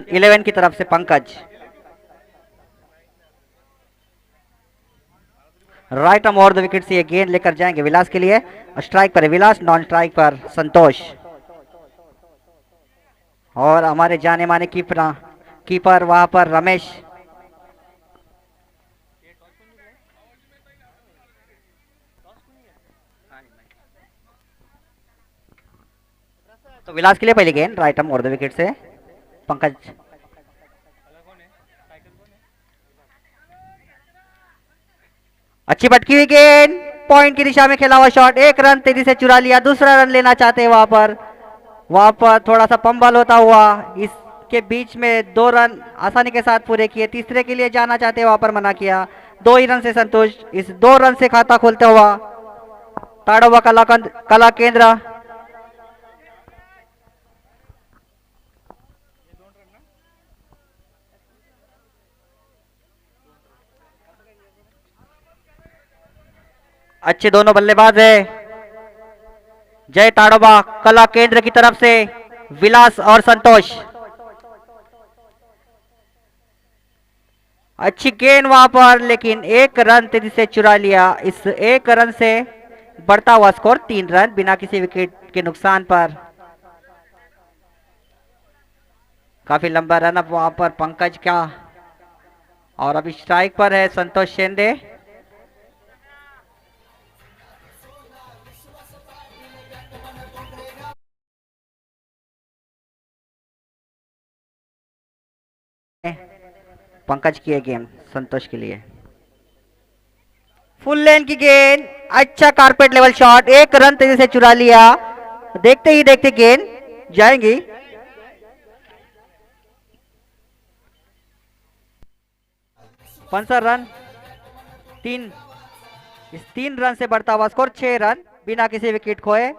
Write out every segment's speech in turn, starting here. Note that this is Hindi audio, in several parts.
11 की तरफ से Pankaj. Right arm over the wicket से ये गेंद लेकर जाएंगे विलास के लिए। स्ट्राइक पर है विलास, नॉन स्ट्राइक पर संतोष। और हमारे जाने माने कीपर वहां पर रमेश। तो विलास के लिए पहले गेंद right arm over the wicket से पंकज। अच्छी भटकी हुई गेंद, पॉइंट की दिशा में खेला हुआ शॉट, एक रन तेजी से चुरा लिया, दूसरा रन लेना चाहते हैं वहां पर थोड़ा सा पंबल होता हुआ इसके बीच में 2 रन आसानी के साथ पूरे किए, तीसरे के लिए जाना चाहते हैं वहां पर मना किया। 2 ही रन से संतोष, इस 2 रन से खाता खोलते हुआ ताड़ोबा कला केंद्र। अच्छे दोनों बल्लेबाज है, जय ताड़ोबा कला केंद्र की तरफ से विलास और संतोष। अच्छी गेंद वहां पर, लेकिन 1 रन तेजी से चुरा लिया। इस 1 रन से बढ़ता हुआ स्कोर 3 रन बिना किसी विकेट के नुकसान पर। काफी लंबा रन अप वहां पर पंकज का। और अभी स्ट्राइक पर है संतोष शेंदे। पंकज की है गेंद संतोष के लिए, फुल लेन की गेंद, अच्छा कारपेट लेवल शॉट, 1 रन तेजी से चुरा लिया। देखते ही देखते गेंद जाएंगी। कौन सा रन? 3। इस 3 रन से बढ़ता हुआ स्कोर 6 रन बिना किसी विकेट खोए।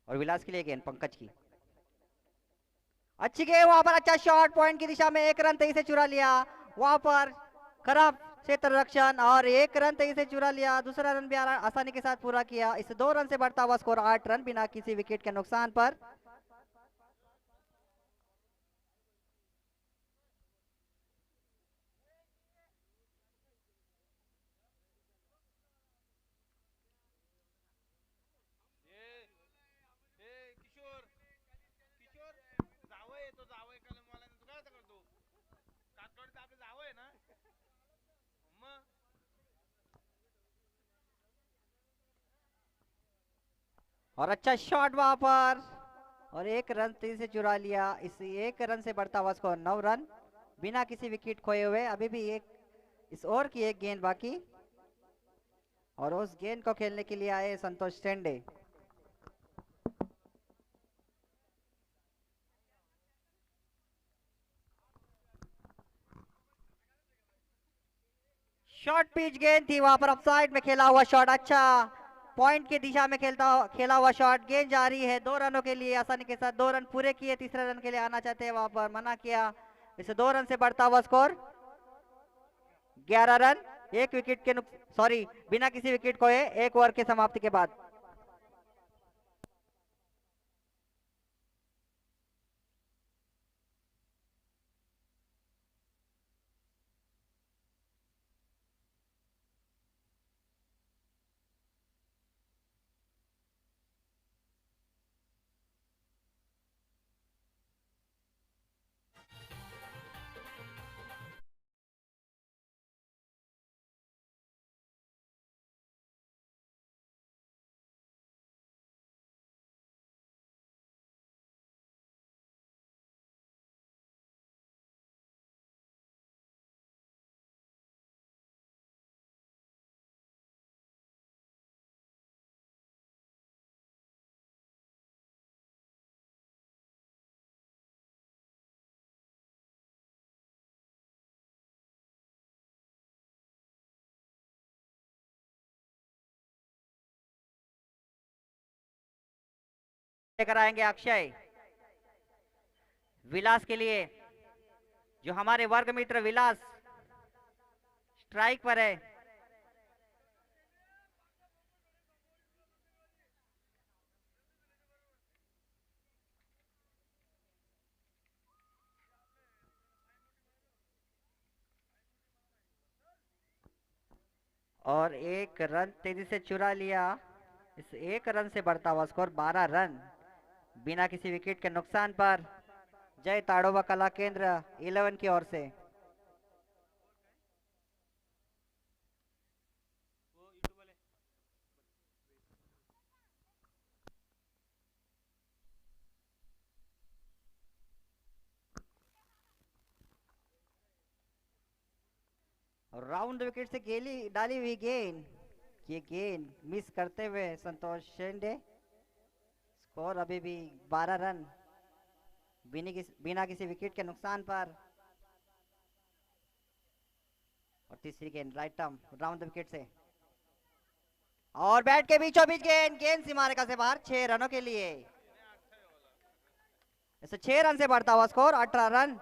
और विलास के लिए गेंद पंकज की, अच्छी गेंद वहां पर, अच्छा शॉट, पॉइंट की दिशा में 1 रन तेजी से चुरा लिया। वहां पर खराब क्षेत्र रक्षण और 1 रन तेजी से चुरा लिया, दूसरा रन भी आसानी के साथ पूरा किया। इस 2 रन से बढ़ता हुआ स्कोर 8 रन बिना किसी विकेट के नुकसान पर। और अच्छा शॉट वहां पर, और 1 रन तेजी से चुरा लिया। इस 1 रन से बढ़ता हुआ स्कोर 9 रन बिना किसी विकेट खोए हुए। अभी भी इस ओवर की एक गेंद बाकी, और उस गेंद को खेलने के लिए आए संतोष टेंडे। शॉर्ट पिच गेंद थी वहां पर, ऑफसाइड में खेला हुआ शॉट, अच्छा पॉइंट की दिशा में खेला हुआ शॉट। गेंद जा रही है 2 रनों के लिए, आसानी के साथ 2 रन पूरे किए, तीसरे रन के लिए आना चाहते हैं वहां पर मना किया। इसे 2 रन से बढ़ता हुआ स्कोर 11 रन, एक विकेट के सॉरी, बिना किसी विकेट खोए, 1 ओवर के समाप्ति के बाद। लेकर आएंगे अक्षय। विलास के लिए, जो हमारे वर्ग मित्र विलास स्ट्राइक पर है। और एक रन तेजी से चुरा लिया। इस एक रन से बढ़ता हुआ स्कोर 12 रन बिना किसी विकेट के नुकसान पर। जय ताड़ोबा कला केंद्र 11 की ओर से। राउंड विकेट से गेली डाली हुई गेंद, ये गेंद मिस करते हुए संतोष शेंडे। स्कोर अभी भी 12 रन बिना किसी विकेट के नुकसान पर। और तीसरी गेंद राइट आर्म राउंड विकेट से, और बैट के बीचों बीच गेंद, गेंद सीमा रेखा से बाहर 6 रनों के लिए। इसे 6 रन से बढ़ता हुआ स्कोर 18 रन।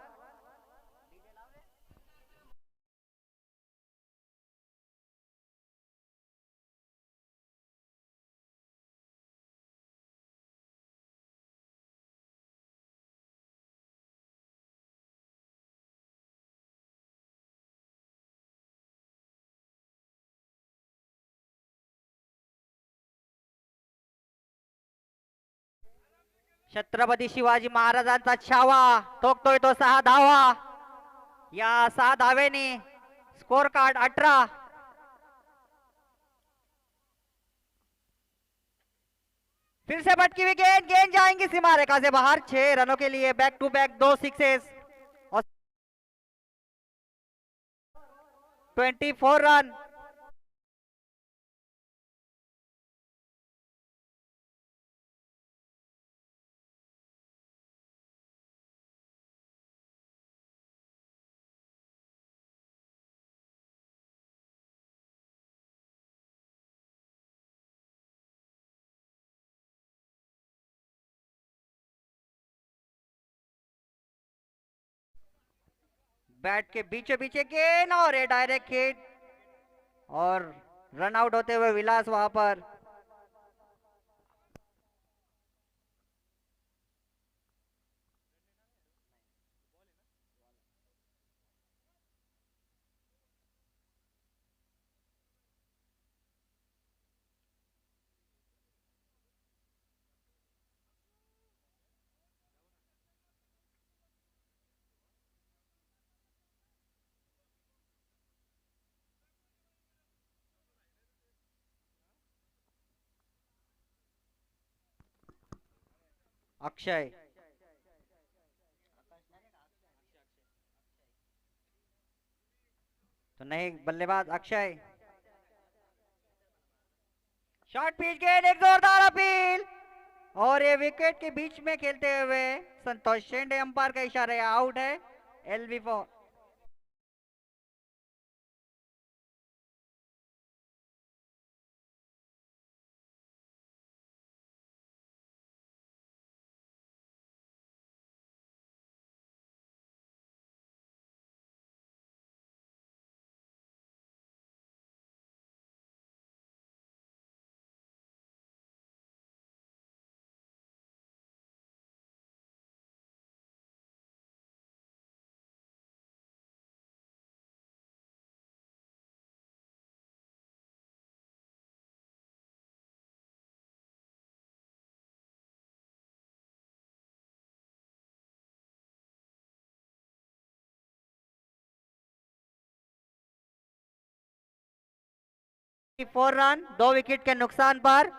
छत्रपती शिवाजी महाराजांचा छावा ठोकतोय तो 6 धावा। या 6 धावेने स्कोर कार्ड 18। फिर से भटकी हुई गेंद, गेंद जाएंगी सीमा रेखा से बाहर 6 रनों के लिए। बैक टू बैक 2 सिक्सेस और 24 रन। बैट के बीचों बीच गेंद और ये डायरेक्ट हिट और रन आउट होते हुए विलास वहां पर। अक्षय, तो नहीं बल्लेबाज अक्षय। शॉर्ट पिच गेंद, एक जोरदार अपील और ये विकेट के बीच में खेलते हुए संतोष शेंडे अंपायर का इशारा आउट है। LB four. Four run 2 wicket के नुकसान पर।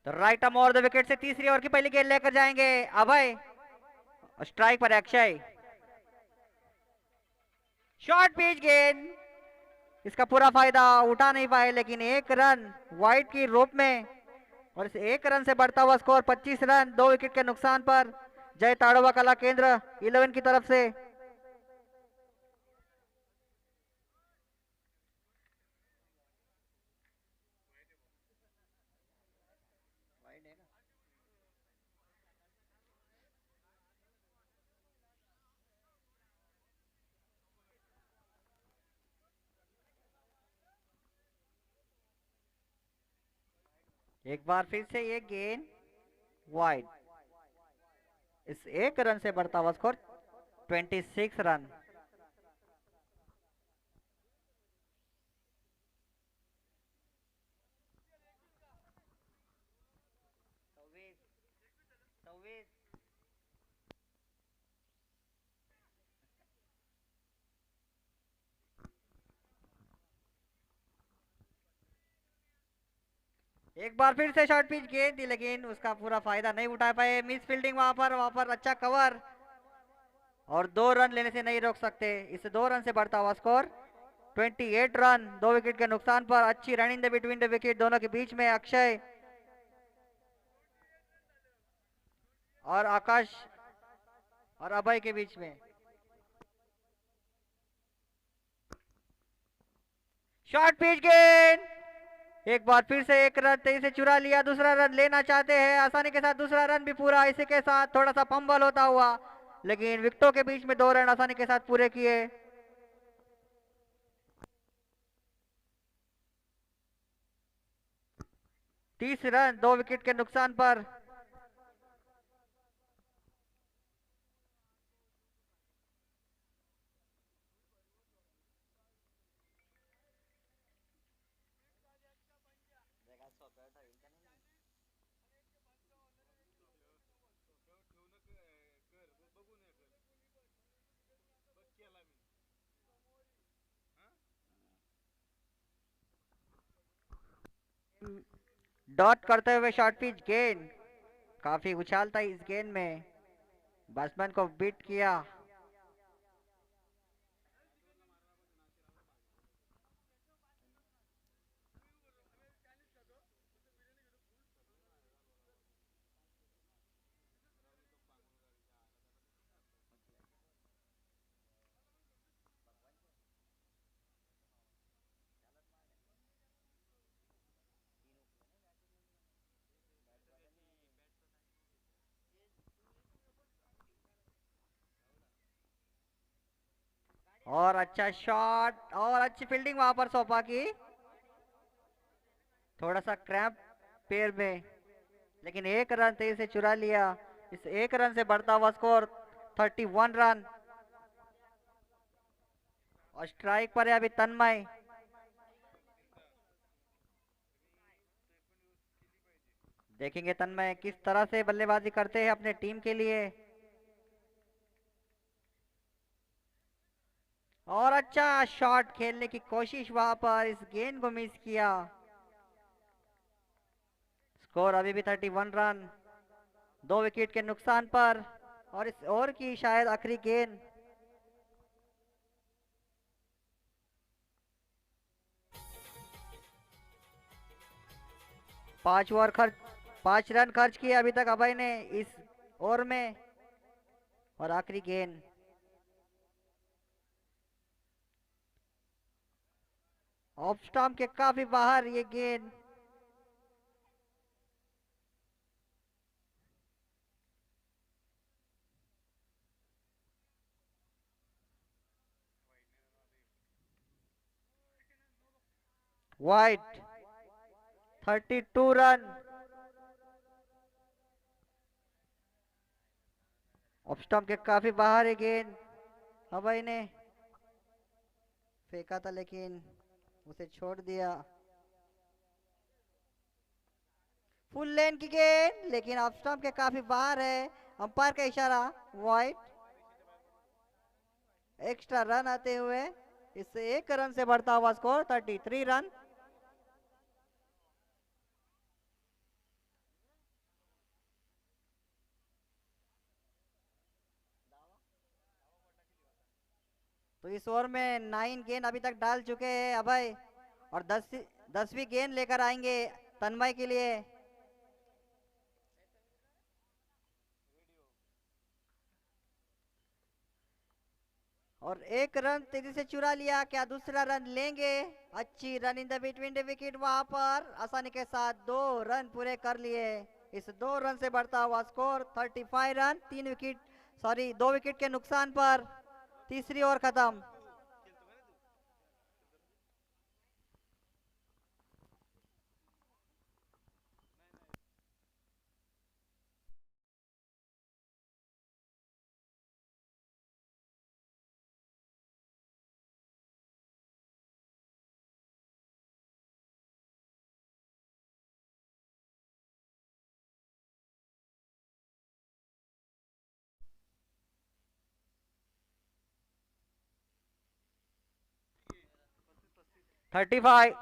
तो right arm over the wicket से तीसरी ओवर की पहली गेंद लेकर जाएंगे अभय। स्ट्राइक पर अक्षय। शॉर्ट पिच गेंद, इसका पूरा फायदा उठा नहीं पाए, लेकिन एक रन वाइड की रोप में, और इस एक रन से बढ़ता हुआ स्कोर 25 रन 2 विकेट के नुकसान पर जय ताड़ोबा कला केंद्र 11 की तरफ से। एक बार फिर से ये गेंद वाइड, इस एक रन से बढ़ता हुआ स्कोर 26 रन। एक बार फिर से शॉर्ट पिच गेंद थी, लेकिन उसका पूरा फायदा नहीं उठा पाए। मिस फील्डिंग वहां पर अच्छा कवर, और 2 रन लेने से नहीं रोक सकते। इस 2 रन से बढ़ता हुआ स्कोर 28 रन 2 विकेट के नुकसान पर। अच्छी run in the between the wicket दोनों के बीच में अक्षय और आकाश और अभय के बीच में। शॉर्ट पिच गेंद, एक बार फिर से एक रन तेजी से चुरा लिया। दूसरा रन लेना चाहते हैं आसानी के साथ, दूसरा रन भी पूरा। इसी के साथ थोड़ा सा फंबल होता हुआ, लेकिन विकेटों के बीच में 2 रन आसानी के साथ पूरे किए। तीस रन 2 विकेट के नुकसान पर। डॉट करते हुए शॉर्ट पिच गेंद, काफी उछाल था इस गेंद में, बैट्समैन को बीट किया। और अच्छा शॉट और अच्छी फील्डिंग वहां पर सोपा की, थोड़ा सा क्रैम्प पैर में, लेकिन एक रन तेजी से चुरा लिया। इस एक रन से बढ़ता हुआ स्कोर 31 रन। और स्ट्राइक पर है अभी तन्मय। देखेंगे तन्मय किस तरह से बल्लेबाजी करते हैं अपने टीम के लिए। और अच्छा शॉट खेलने की कोशिश वहां पर, इस गेंद को मिस किया। स्कोर अभी भी 31 रन 2 विकेट के नुकसान पर। और इस ओवर की शायद आखिरी गेंद। पांच रन खर्च किए अभी तक अभय ने इस ओवर में। और आखिरी गेंद, ऑफ स्टंप के काफी बाहर ये गेंद। Wide 32 run. ऑफ स्टंप के काफी बाहर ये गेंद अभय ने फेंका था, लेकिन उसे छोड़ दिया। फुल लेन की गेंद, लेकिन ऑफ स्टंप के काफी बाहर है। अंपायर का इशारा वाइड। एक्स्ट्रा रन आते हुए इससे एक रन से बढ़ता हुआ स्कोर 33 रन। तो इस ओवर में 9 गेंद अभी तक डाल चुके हैं अभय, और 10वीं गेंद लेकर आएंगे तन्मय के लिए। और एक रन तेजी से चुरा लिया, क्या दूसरा रन लेंगे? अच्छी run in the between the wicket, वहां पर आसानी के साथ 2 रन पूरे कर लिए। इस 2 रन से बढ़ता हुआ स्कोर 35 रन, 2 विकेट के नुकसान पर तीसरी ओवर खत्म। Thirty five.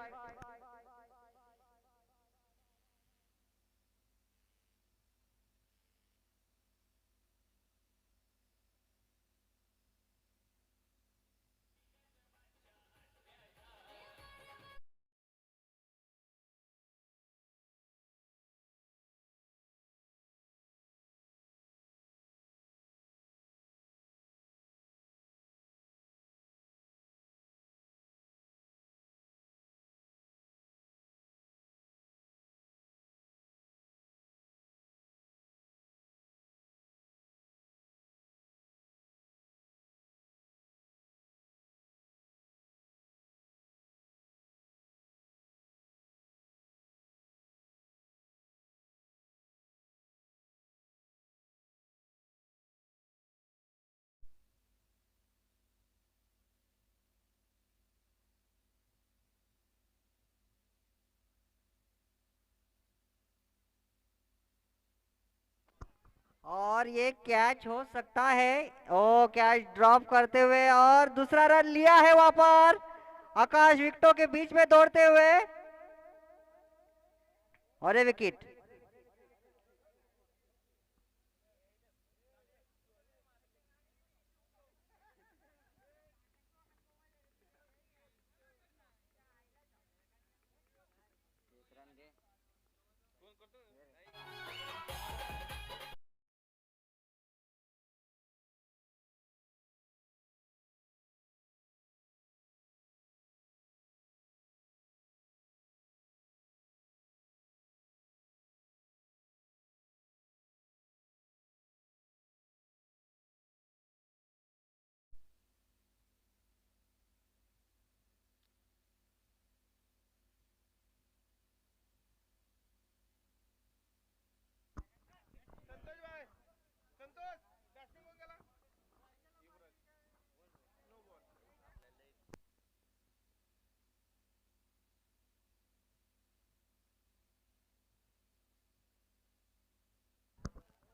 और ये कैच हो सकता है। ओ, कैच ड्रॉप करते हुए और दूसरा रन लिया है वहां पर, आकाश विकेटों के बीच में दौड़ते हुए, और ये wicket.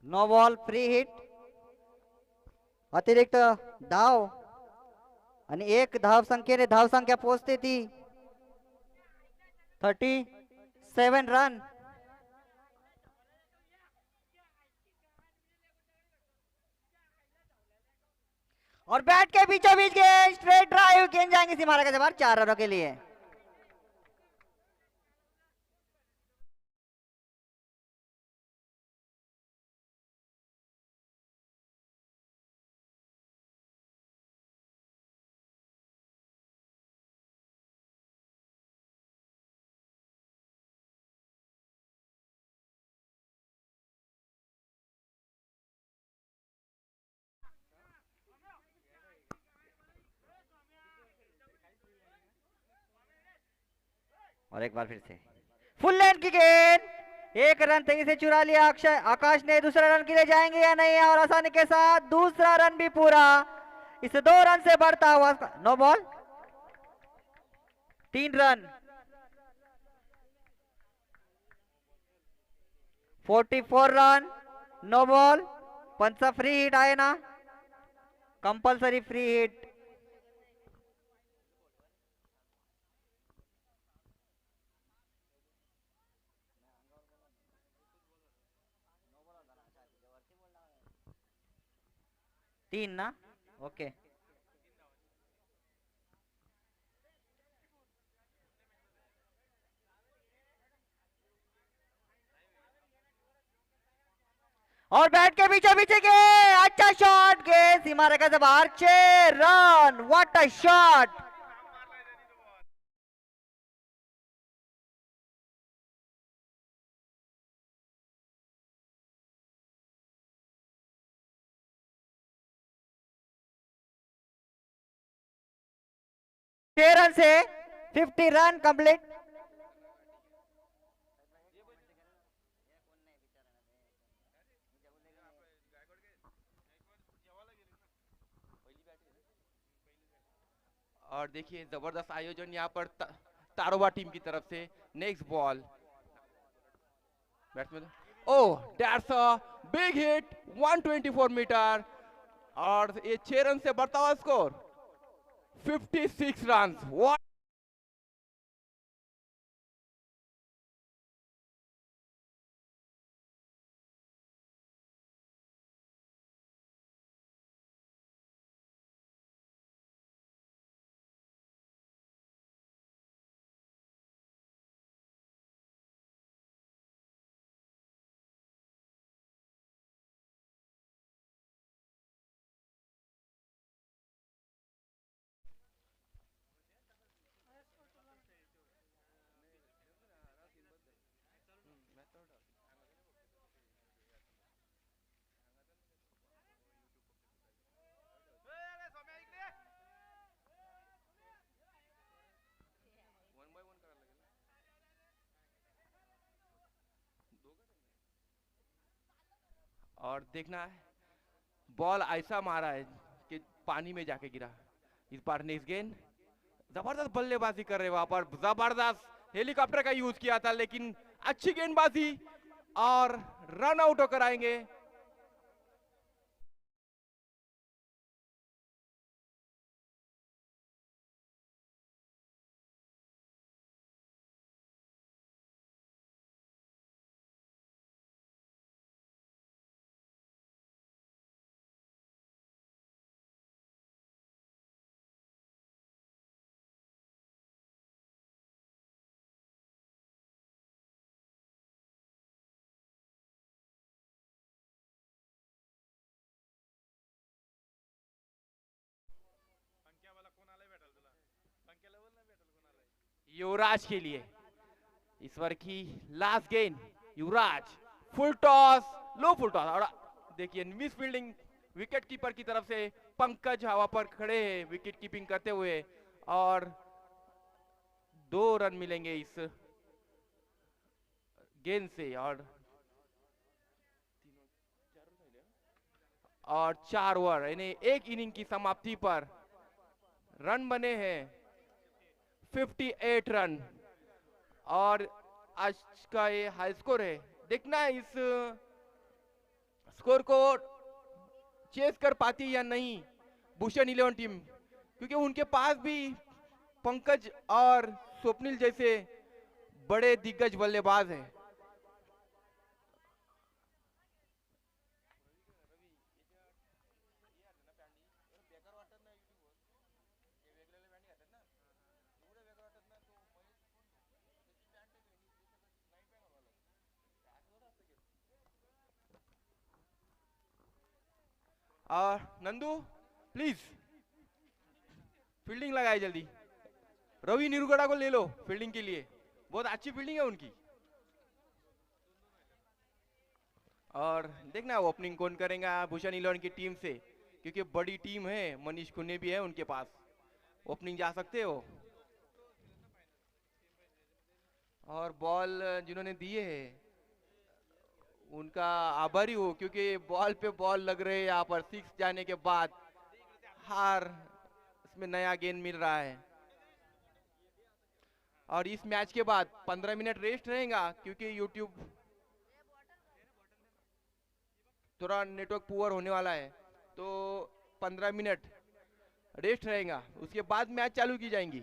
No ball, free hit, अतिरिक्त धाव, आणि एक धाव संख्येने धाव संख्या पोहोचते ती 37 रन। और बैट के बीचों बीच गेंद, स्ट्रेट ड्राइव, गेंद जाएंगे सीमा रेखा से बाहर 4 रनों के लिए। और एक बार फिर से फुल लेंथ की गेंद, 1 रन तेजी से चुरा लिया अक्षय आकाश ने। दूसरा रन के लिए जाएंगे या नहीं, और आसानी के साथ दूसरा रन भी पूरा। इस 2 रन से बढ़ता हुआ no ball, 3 run, 44 run, no ball. पंचा फ्री हिट आहे ना, कंपल्सरी फ्री हिट। तीन ना, ओके। और बैट के बीचों बीच के अच्छा शॉट, गेंद सीमा रेखा से बाहर, 6 रन, व्हाट अ शॉट। छह रन से 50 रन कंप्लीट। और देखिए जबरदस्त आयोजन यहाँ पर तारोबा टीम की तरफ से। Next ball batsman, oh that's a big hit, 124 metre. और ये 6 रन से बढ़ता हुआ स्कोर 56 रन। और देखना है, बॉल ऐसा मारा है कि पानी में जाके गिरा। इस बार नेक्स्ट गेंद, जबरदस्त बल्लेबाजी कर रहे वहां पर, जबरदस्त हेलीकॉप्टर का यूज किया था, लेकिन अच्छी गेंदबाजी और रन आउट होकर आएंगे। युवराज के लिए इस बार की लास्ट गेंद, युवराज फुल टॉस, लो फुल टॉस। और देखिए मिस फील्डिंग विकेट कीपर की तरफ से, पंकज हवा पर खड़े हैं विकेट कीपिंग करते हुए। और 2 रन मिलेंगे इस गेंद से। और 4 ओवर यानी एक इनिंग की समाप्ति पर रन बने हैं 58 रन। और आज का ये हाई स्कोर है। देखना है इस स्कोर को चेस कर पाती या नहीं भूषण 11 टीम, क्योंकि उनके पास भी पंकज और स्वप्निल जैसे बड़े दिग्गज बल्लेबाज हैं। नंदू प्लीज फील्डिंग लगाए जल्दी। रवि निरुगड़ा को ले लो फील्डिंग के लिए, बहुत अच्छी फील्डिंग है उनकी। और देखना ओपनिंग कौन करेगा भूषण इलेवन की टीम से, क्योंकि बड़ी टीम है, मनीष कुन्ने भी है उनके पास, ओपनिंग जा सकते हो। और बॉल जिन्होंने दिए है उनका आभारी हो, क्योंकि बॉल पे बॉल लग रहे हैं यहाँ पर 6 जाने के बाद। हार इसमें नया गेंद मिल रहा है। और इस मैच के बाद 15 मिनट रेस्ट रहेगा, क्योंकि यूट्यूब थोड़ा नेटवर्क पुअर होने वाला है, तो 15 मिनट रेस्ट रहेगा, उसके बाद मैच चालू की जाएंगी।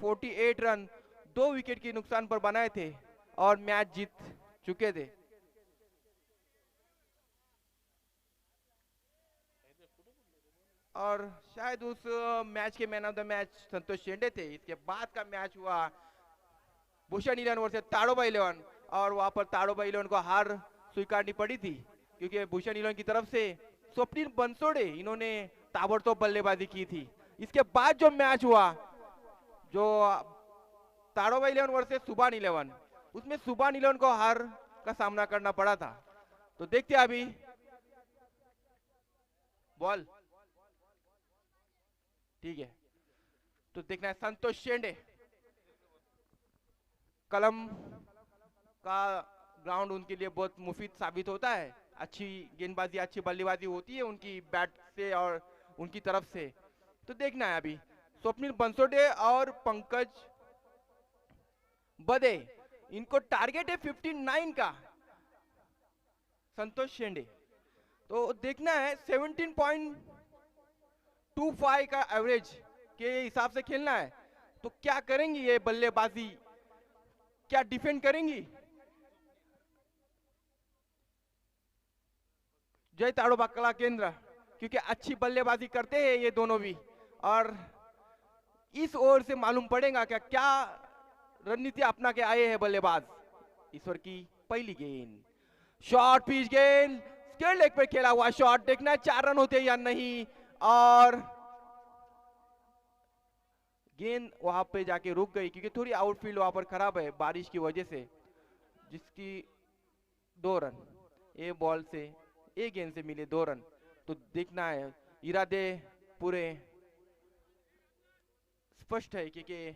48 रन 2 विकेट के नुकसान पर बनाए थे और मैच जीत चुके थे। और शायद उस मैच के मैन ऑफ द मैच संतोष शेंडे थे। इसके बाद का मैच हुआ भूषण 11 वर्सेस ताड़ोबा 11 और वहां पर ताड़ोबा 11 को हार स्वीकारनी पड़ी थी क्योंकि भूषण 11 की तरफ से स्वप्निल बंसोड़े इन्होंने ताबड़तोड़ बल्लेबाजी की थी। इसके बाद जो मैच हुआ जो ताड़ोबा 11 वर्सेस सुबान 11 उसमें सुबान 11 को हार का सामना करना पड़ा था। तो देखते हैं अभी बॉल ठीक है। तो देखना है संतोष शेंडे कलम का ग्राउंड उनके लिए बहुत मुफीद साबित होता है। अच्छी गेंदबाजी अच्छी बल्लेबाजी होती है उनकी बैट से और उनकी तरफ से। तो देखना है अभी स्वप्निल बंसोड़े और पंकज बदे इनको टारगेट है 59 का। संतोष शेंडे तो देखना है 17.25 का एवरेज के हिसाब से खेलना है। तो क्या करेंगी ये बल्लेबाजी, क्या डिफेंड करेंगी जय ताड़ोबा कला केंद्र, क्योंकि अच्छी बल्लेबाजी करते हैं ये दोनों भी। और इस ओवर से मालूम पड़ेगा क्या रणनीति अपना के आए हैं बल्लेबाज। ईश्वर की पहली गेंद शॉर्ट पिच गेंद स्क्वायर लेग पे खेला हुआ शॉट। देखना है 4 रन होते या नहीं। और गेंद वहां पे जाके रुक गई क्योंकि थोड़ी आउटफील्ड वहां पर खराब है बारिश की वजह से, जिसकी 2 रन ए बॉल से एक गेंद से मिले 2 रन। तो देखना है इरादे पूरे स्पष्ट है क्योंकि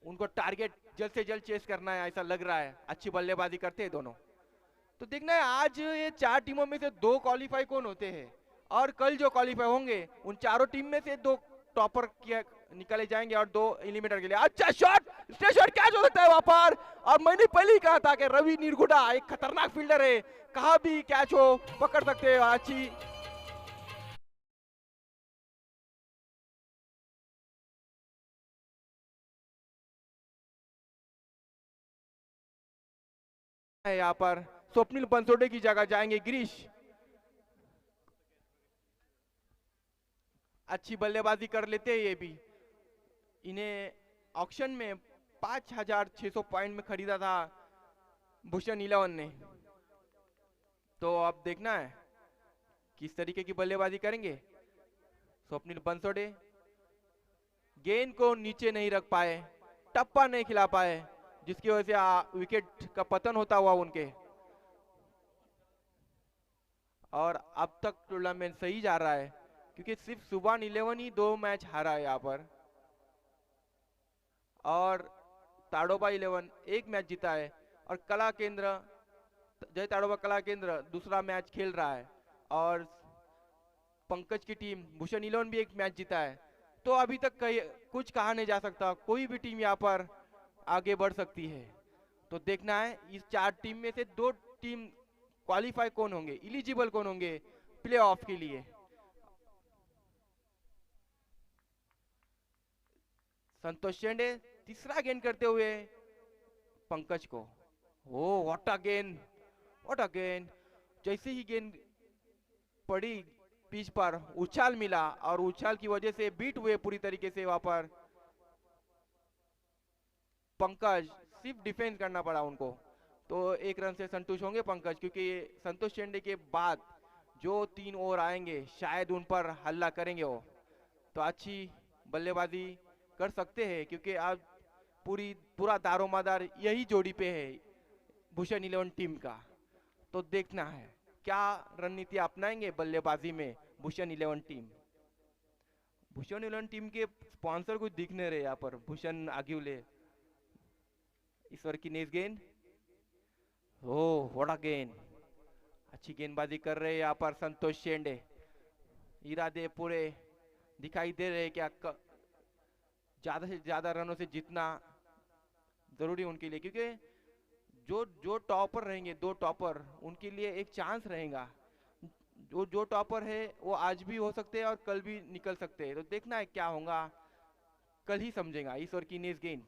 उनको टारगेट जल्द से जल्द चेस करना है ऐसा लग रहा है। अच्छी बल्लेबाजी करते हैं दोनों। तो देखना है आज ये 4 टीमों में से 2 क्वालिफाई कौन होते हैं और कल जो क्वालिफाई होंगे उन चारों टीम में से 2 टॉपर निकले जाएंगे और 2 एलिमिनेटर के लिए। अच्छा शॉट स्ट्रेट शॉट कैच हो सकता है वहां पर। और मैंने पहले ही कहा था कि रवि निरगुडा एक खतरनाक फील्डर है, कहा भी कैच हो पकड़ सकते हैं। अच्छी है यहाँ पर स्वप्निल बंसोड़े की जगह जाएंगे गिरीश। अच्छी बल्लेबाजी कर लेते हैं ये भी। इन्हें ऑक्शन में 5,600 पॉइंट में खरीदा था भूषण 11 ने। तो अब देखना है किस तरीके की बल्लेबाजी करेंगे स्वप्निल बंसोड़े। गेंद को नीचे नहीं रख पाए, टप्पा नहीं खिला पाए, जिसकी वजह से विकेट का पतन होता हुआ उनके। और अब तक टूर्नामेंट सही जा रहा है क्योंकि सिर्फ सुबान 11 ही 2 मैच हारा है यहाँ पर और ताड़ोबा 11 1 मैच जीता है। और कला केंद्र जय ताड़ोबा कला केंद्र दूसरा मैच खेल रहा है और पंकज की टीम भूषण 11 भी 1 मैच जीता है। तो अभी तक कुछ कहा नहीं जा सकता, कोई भी टीम यहाँ पर आगे बढ़ सकती है। तो देखना है इस 4 टीम में से 2 टीम क्वालिफाई कौन होंगे, इलिजिबल कौन होंगे प्लेऑफ के लिए। संतोष शेंडे तीसरा गेंद करते हुए पंकज को। ओ व्हाट अ गेंद, व्हाट अ गेंद। जैसे ही गेंद पड़ी पिच पर उछाल मिला और उछाल की वजह से बीट हुए पूरी तरीके से वहां पर पंकज, सिर्फ डिफेंस करना पड़ा उनको। तो 1 रन से संतुष्ट होंगे पंकज क्योंकि संतोष शेंडे के बाद जो 3 ओवर आएंगे शायद उन पर हल्ला करेंगे वो। तो अच्छी बल्लेबाजी कर सकते हैं क्योंकि आज पूरा दारोमदार यही जोड़ी पे है भूषण 11 टीम का। तो देखना है क्या रणनीति अपनाएंगे बल्लेबाजी में भूषण 11 टीम। भूषण 11 टीम के स्पॉन्सर कुछ दिख नहीं रहे यहाँ पर। भूषण आग्यूले, ईश्वर की नेज गेंद, ओ व्हाट अ गेंद। अच्छी गेंदबाजी कर रहे हैं यहाँ पर संतोष शेंडे। इरादे पूरे दिखाई दे रहे क्या ज्यादा से ज्यादा रनों से जीतना जरूरी उनके लिए क्योंकि जो टॉपर रहेंगे 2 टॉपर उनके लिए एक चांस रहेगा। जो टॉपर है वो आज भी हो सकते हैं और कल भी निकल सकते हैं। तो देखना है क्या होगा कल ही समझेगा। इस ओवर की नेक्स्ट गेंद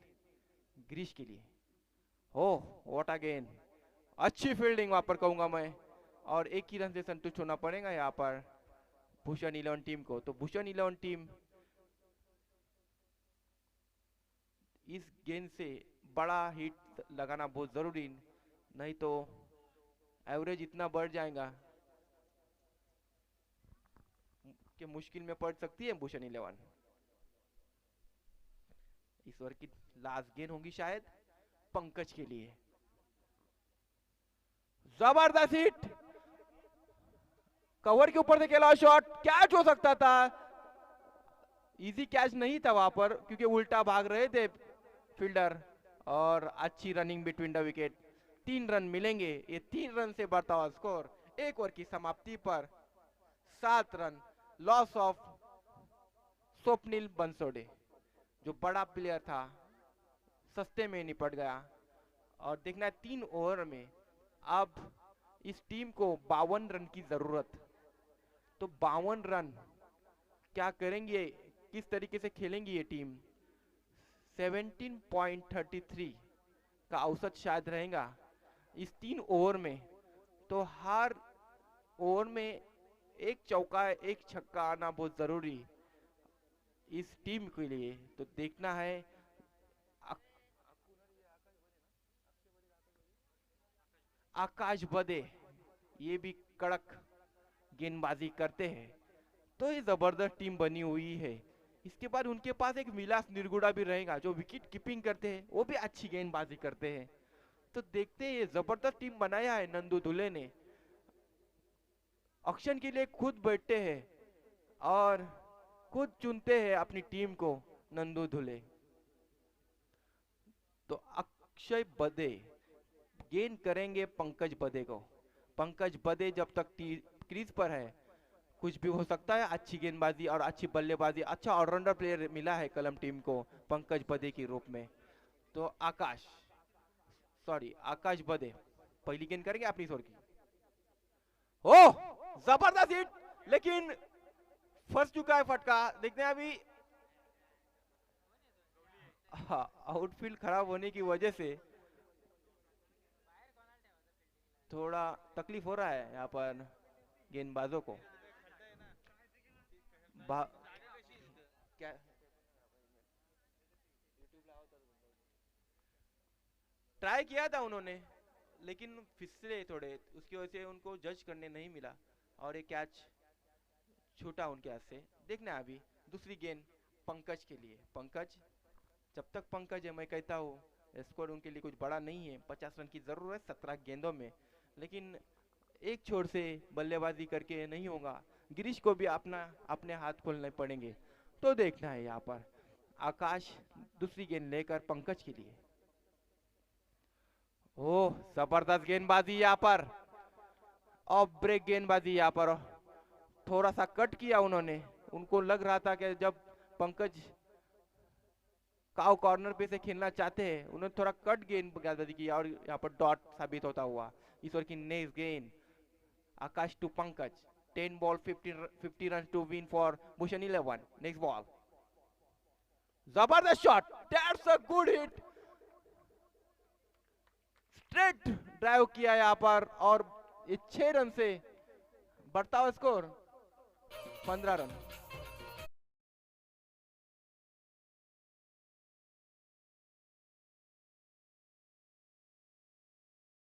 गिरीश के लिए। ओह व्हाट अ गेंद, अच्छी फील्डिंग वहां पर कहूंगा मैं, और एक ही रन से संतुष्ट होना पड़ेगा यहाँ पर भूषण 11 टीम को। तो भूषण 11 टीम इस गेंद से बड़ा हिट लगाना बहुत जरूरी, नहीं तो एवरेज इतना बढ़ जाएगा कि मुश्किल में पड़ सकती है भूषण 11। इस ओवर की लास्ट गेंद होगी शायद पंकज के लिए। जबरदस्त हिट, कवर के ऊपर से खेला शॉट, कैच हो सकता था। इजी कैच नहीं था वहां पर क्योंकि उल्टा भाग रहे थे फील्डर, और अच्छी running between the wicket. 3 run मिलेंगे, ये 3 रन से बढ़ता हुआ स्कोर एक ओवर की समाप्ति पर 7 run. Loss of Swapnil Bansode, जो बड़ा प्लेयर था, सस्ते में निपट गया। और देखना है 3 ओवर में अब इस टीम को 52 रन की जरूरत। तो 52 रन क्या करेंगे, किस तरीके से खेलेंगी ये टीम। 17.33 का औसत शायद रहेगा इस 3 ओवर में। तो हर ओवर में एक चौका एक छक्का आना बहुत जरूरी इस टीम के लिए। तो देखना है आकाश बदे ये भी कड़क गेंदबाजी करते हैं, तो ये जबरदस्त टीम बनी हुई है। इसके बाद उनके पास एक विलास निर्गुड़ा भी रहेगा जो विकेट कीपिंग करते हैं, वो भी अच्छी गेंदबाजी करते हैं। तो देखते हैं, ये जबरदस्त टीम बनाया है नंदू धुले ने। ऑक्शन के लिए खुद बैठते हैं और खुद चुनते हैं अपनी टीम को नंदू धुले। तो अक्षय बदे गेंद करेंगे पंकज बदे को। पंकज बदे जब तक क्रीज पर है कुछ भी हो सकता है। अच्छी गेंदबाजी और अच्छी बल्लेबाजी, अच्छा ऑलराउंडर प्लेयर मिला है कलम टीम को पंकज बदे के रूप में। तो आकाश बदे पहली गेंद करेंगे अपनी स्कोर की। ओह जबरदस्त हिट, लेकिन फंस चुका है फटका। देखते हैं अभी, हाँ, आउटफील्ड खराब होने की वजह से थोड़ा तकलीफ हो रहा है यहाँ पर गेंदबाजों को। क्या ट्राई किया था उन्होंने, लेकिन फिसले थोड़े, उसकी वजह से उनको जज करने नहीं मिला और ये कैच छूटा उनके हाथ से। देखना है अभी दूसरी गेंद पंकज के लिए। पंकज, जब तक पंकज है मैं कहता हूँ स्कोर उनके लिए कुछ बड़ा नहीं है। 50 रन की जरूरत 17 गेंदों में, लेकिन एक छोर से बल्लेबाजी करके नहीं होगा। गिरीश को भी अपने हाथ खोलने पड़ेंगे। तो देखना है यहाँ पर आकाश दूसरी गेंद लेकर पंकज के लिए। ओह जबरदस्त गेंदबाजी यहाँ पर, ऑफ ब्रेक गेंदबाजी यहाँ पर। थोड़ा सा कट किया उन्होंने, उनको लग रहा था कि जब पंकज काउ कॉर्नर पे से खेलना चाहते हैं, उन्होंने थोड़ा कट गेंदबाजी किया और यहाँ पर डॉट साबित होता हुआ। इस ओवर की नेक्स्ट गेंद Akash to Pankaj. 10 ball 50 run to win for Bhushan 11। Next ball, जबरदस्त shot, that's a good hit. Straight drive किया यहाँ पर और 6 रन से बढ़ता हुआ स्कोर 15 रन।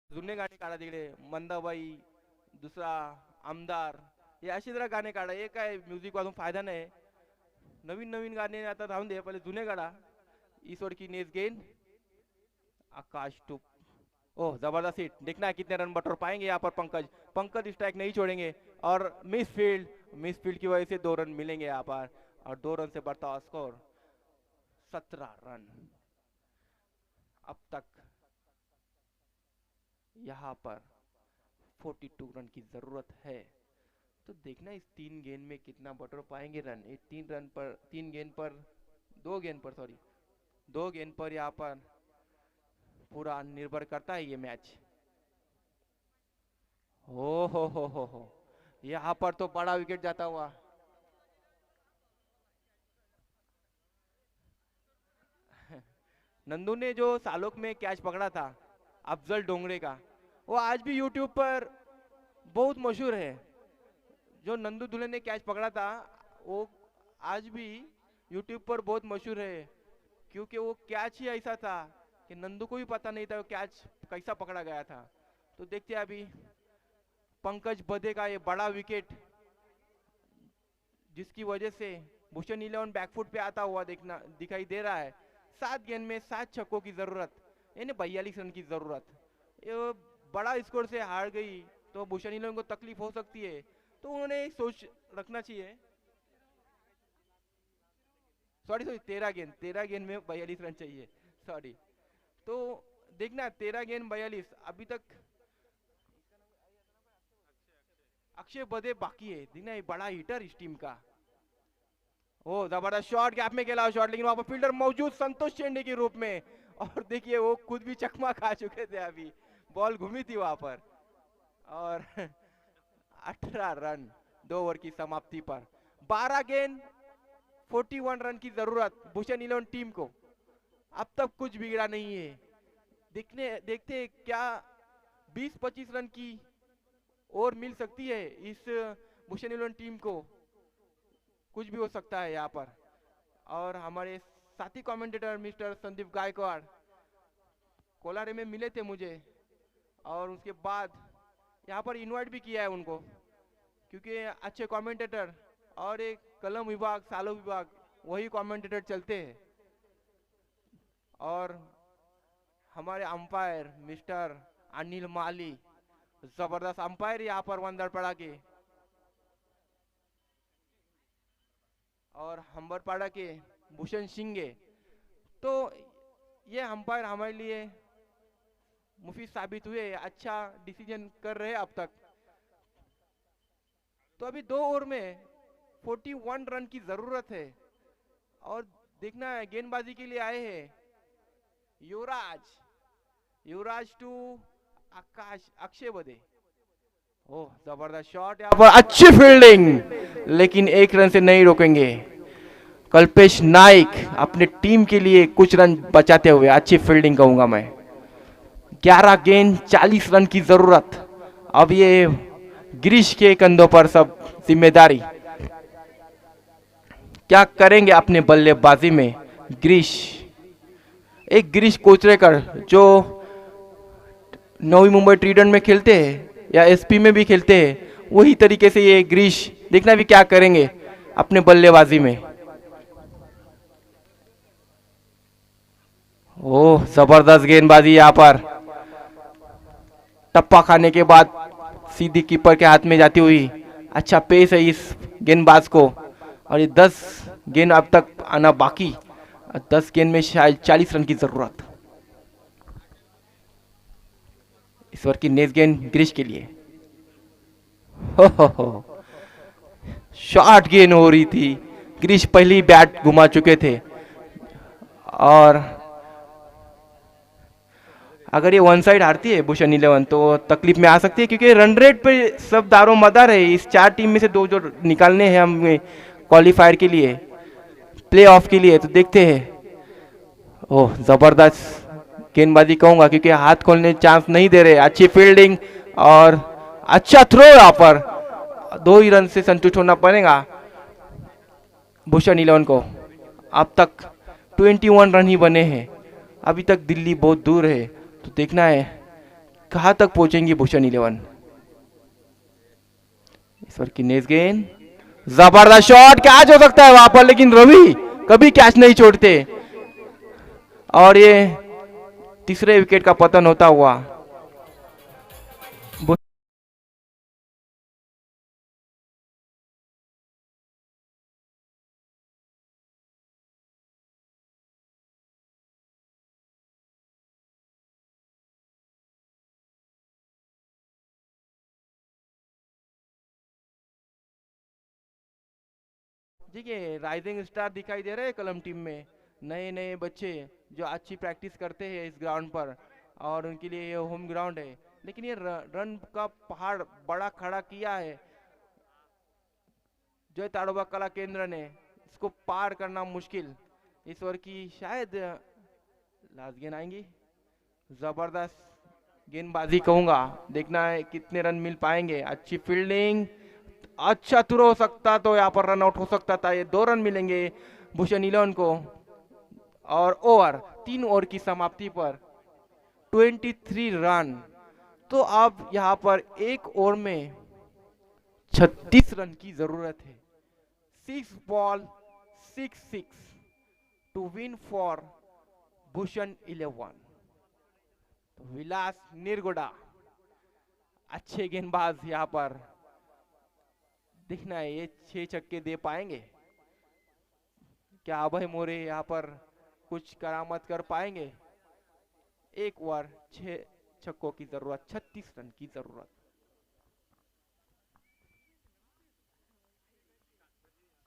जुने गाणे काढा तिकडे, मंदाबाई, दुसरा आमदार, हे अशी जरा गाणे काढा। हे काय म्युझिक वाजून फायदा नाही, नवीन नवीन गाणे आता राहून दे, पहिले जुने काढा। ईश्वर की नेक्स्ट गेंद आकाश टू, ओह जबरदस्त हिट। देखना है कितने रन बटोर पाएंगे यहाँ पर पंकज। पंकज स्ट्राइक नहीं छोड़ेंगे और मिस फील्ड की वजह से 2 रन मिलेंगे यहाँ पर, और 2 रन से बढ़ता हुआ स्कोर 17 रन। अब तक यहाँ पर 42 रन की जरूरत है। तो देखना इस 3 गेंद में कितना बटोर पाएंगे रन। ये 3 गेंद पर 2 गेंद पर यहाँ पर पूरा निर्भर करता है ये मैच। हो यहाँ पर तो बड़ा विकेट जाता हुआ। नंदू ने जो सालोक में कैच पकड़ा था अफजल डोंगरे का, वो आज भी यूट्यूब पर बहुत मशहूर है। जो नंदू दुल्हे ने कैच पकड़ा था वो आज भी यूट्यूब पर बहुत मशहूर है, क्योंकि वो कैच ही ऐसा था कि नंदू को भी पता नहीं था वो कैच कैसा पकड़ा गया था। तो देखते हैं अभी पंकज बदे का ये बड़ा विकेट, जिसकी वजह से भूषण इलेवन बैकफुट पे आता हुआ देखना दिखाई दे रहा है। 7 गेंद में 7 छक्कों की जरूरत, यानी 42 रन की जरूरत। ये बड़ा स्कोर से हार गई तो भूषण इलेवन को तकलीफ हो सकती है, तो उन्होंने सोच रखना चाहिए। सॉरी सॉरी 13 गेंद में 42 रन चाहिए, सॉरी। तो देखना 13 गेंद 42, अभी तक अक्षय बदे बाकी है। देखना ये बड़ा हिटर इस टीम का। ओ जबरदस्त शॉट, गैप में खेला शॉट, लेकिन वहां पर फील्डर मौजूद संतोष चेंडे के रूप में, और देखिए वो खुद भी चकमा खा चुके थे। अभी बॉल घूमी थी वहां पर, और 18 रन 2 ओवर की समाप्ति पर। 12 गेंद 41 रन की जरूरत भूषण इलेवन टीम को। अब तक कुछ बिगड़ा नहीं है। देखते क्या 20-25 रन की और मिल सकती है इस भूषण इलेवन टीम को। कुछ भी हो सकता है यहाँ पर। और हमारे साथी कमेंटेटर मिस्टर संदीप गायकवाड़ कोलारे में मिले थे मुझे, और उसके बाद यहाँ पर इनवाइट भी किया है उनको, क्योंकि अच्छे कमेंटेटर और एक कलम विभाग सालो विभाग वही कमेंटेटर चलते हैं। और हमारे अंपायर मिस्टर अनिल माली, जबरदस्त अंपायर यहाँ पर वंदर पड़ा के, और हम्बरपाड़ा के भूषण सिंगे। तो ये अंपायर हमारे लिए मुफीद साबित हुए, अच्छा डिसीजन कर रहे हैं अब तक। तो अभी 2 ओवर में 41 रन की जरूरत है, और देखना है गेंदबाजी के लिए आए हैं युवराज टू आकाश अक्षय बदे। ओह जबरदस्त शॉट, यहाँ पर अच्छी फील्डिंग, लेकिन 1 रन से नहीं रोकेंगे। कल्पेश नाइक अपने टीम के लिए कुछ रन बचाते हुए, अच्छी फील्डिंग कहूंगा मैं। 11 गेंद 40 रन की जरूरत। अब ये गिरीश के कंधों पर सब जिम्मेदारी। क्या करेंगे अपने बल्लेबाजी में गिरीश। एक गिरीश कोचरेकर जो नवी मुंबई ट्रीडेंट में खेलते हैं या एसपी में भी खेलते हैं, वही तरीके से ये गिरीश, देखना भी क्या करेंगे अपने बल्लेबाजी में। ओह जबरदस्त गेंदबाजी यहाँ पर, टप्पा खाने के बाद सीधी कीपर के हाथ में जाती हुई। अच्छा पेस है इस गेंदबाज को, और ये 10 गेंद अब तक आना बाकी। 10 गेंद में शायद 40 रन की जरूरत। इस ओवर की नेक्स्ट गेंद गिरीश के लिए। हो शॉर्ट गेंद हो रही थी, गिरीश पहले ही बैट घुमा चुके थे, और अगर ये वन साइड हारती है भूषण इलेवन तो तकलीफ में आ सकती है, क्योंकि रन रेट पे सब दारो मदार है। इस 4 टीम में से 2 जो निकालने हैं हमें क्वालिफायर के लिए, प्ले ऑफ के लिए। तो देखते हैं। ओह जबरदस्त गेंदबाजी कहूंगा, क्योंकि हाथ खोलने चांस नहीं दे रहे। अच्छी फील्डिंग और अच्छा थ्रो, यहाँ पर 2 ही रन से संतुष्ट होना पड़ेगा भूषण इलेवन को। अब तक 21 रन ही बने हैं, अभी तक दिल्ली बहुत दूर है। तो देखना है कहां तक पहुंचेंगी भूषण इलेवन। इस ओवर की नेक्स्ट गेंद, जबरदस्त शॉट, कैच हो सकता है वहां पर, लेकिन रवि कभी कैच नहीं छोड़ते, और ये तीसरे विकेट का पतन होता हुआ। देखिए राइजिंग स्टार दिखाई दे रहे हैं कलम टीम में, नए नए बच्चे जो अच्छी प्रैक्टिस करते हैं इस ग्राउंड पर, और उनके लिए ये होम ग्राउंड है। लेकिन ये रन का पहाड़ बड़ा खड़ा किया है जय ताड़ोबा कला केंद्र ने, इसको पार करना मुश्किल। इस ओवर की शायद लास्ट गेंद आएंगी, जबरदस्त गेंदबाजी कहूंगा, देखना है कितने रन मिल पाएंगे। अच्छी फील्डिंग, अच्छा थ्रो हो सकता तो यहाँ पर रन आउट हो सकता था। ये 2 रन मिलेंगे भूषण इलेवन को। और ओवर 3 ओवर की समाप्ति पर 23 रन। तो अब यहाँ पर एक ओवर में 36 रन की जरूरत है। 6 ball 6 to win for Bhushan 11। तो विलास निरगुडा अच्छे गेंदबाज यहाँ पर, दिखना है ये 6 छक्के दे पाएंगे क्या? अभय मोरे यहाँ पर कुछ करामत कर पाएंगे? एक ओवर 6 छक्कों की जरूरत, 36 रन की जरूरत।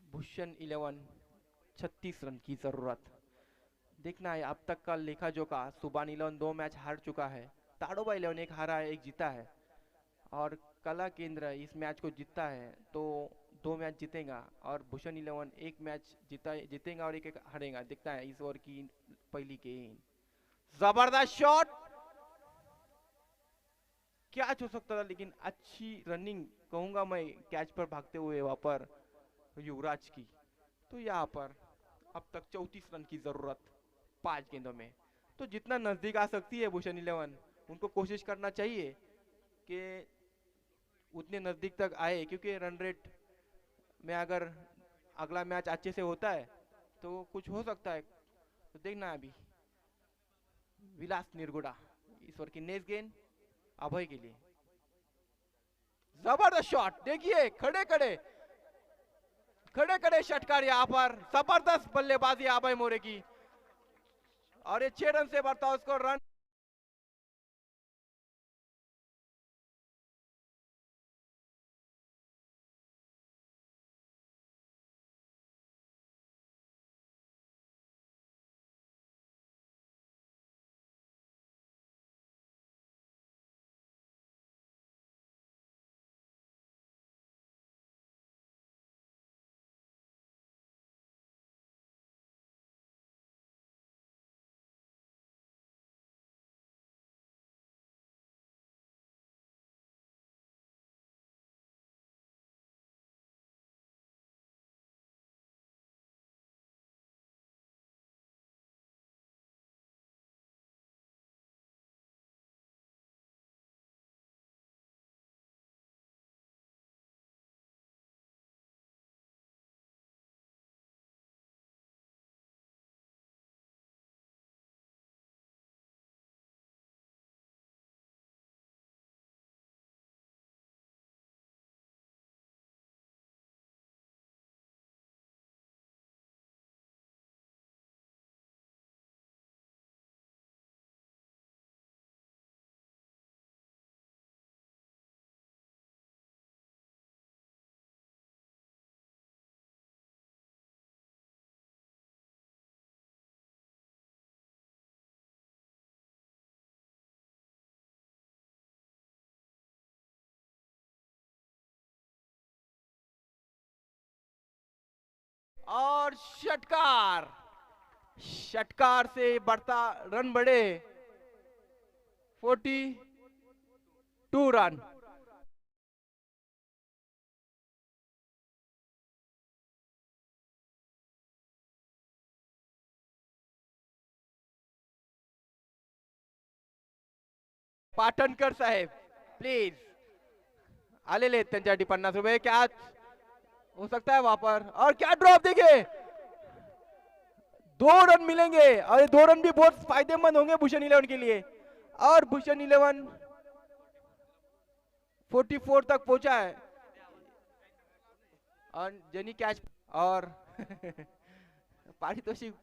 भूषण 11 36 रन की जरूरत। देखना है अब तक का लेखा जोखा, सुबान 11 2 मैच हार चुका है, ताड़ोबा 11 एक हारा है, एक जीता है, और कला केंद्र इस मैच को जीतता है तो 2 मैच जीतेगा, और भूषण 11 एक मैच जीतेगा और एक हारेगा। दिखता है इस ओवर की पहली गेंद, जबरदस्त शॉट, कैच हो सकता था लेकिन अच्छी रनिंग कहूंगा मैं कैच पर भागते हुए वहां पर युवराज की। तो यहाँ पर अब तक 34 रन की जरूरत 5 गेंदों में। तो जितना नजदीक आ सकती है भूषण 11, उनको कोशिश करना चाहिए कि उतने नजदीक तक आए, क्योंकि रन रेट में अगर अगला मैच अच्छे से होता है तो कुछ हो सकता है। तो देखना है अभी विलास निरगुडा इस ओवर की नेक्स्ट गेंद अभय के लिए, जबरदस्त शॉट, देखिए खड़े खड़े षटकार यहाँ पर, जबरदस्त बल्लेबाजी अभय मोरे की, और ये 6 रन से बढ़ता है उसको रन। और षटकार से बढ़ता रन बढ़े 42 रन। पाटणकर साहेब प्लीज आलेले आहेत त्यांच्यासाठी 50 रुपये, क्या हो सकता है वहां पर, और क्या ड्रॉप, देखिए 2 रन मिलेंगे, और ये 2 रन भी बहुत फायदेमंद होंगे भूषण 11 के लिए। और भूषण 11 44 तक पहुंचा है, और जेनी कैच और पारितोषिक